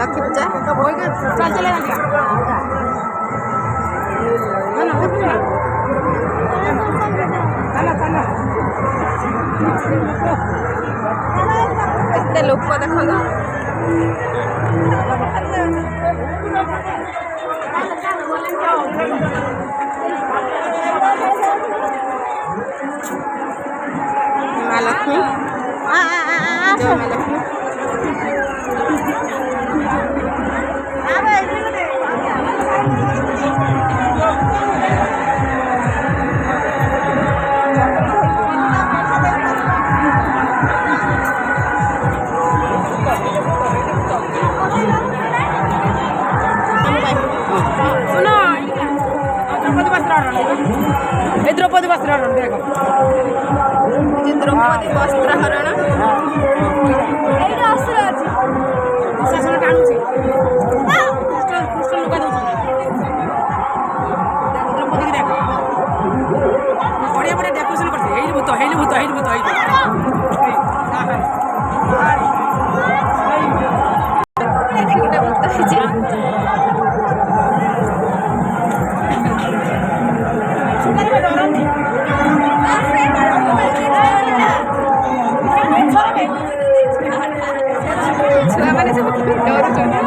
লক্ষ্মী পূজা চল চলে এতে লোক দেখো মা লক্ষ্মী জয় মা লক্ষ্মী द्रौपदी वस्त्रहरण देख द्रौपदी वस्त्रहरण दुशासन टाणुची कृष्ण लुगा दौरान द्रौपदी देख बढ़िया बढ़िया डेकोरेशन करते हेली भूत ଛୁଆମାନେ ସବୁ ଡରୁଛନ୍ତି।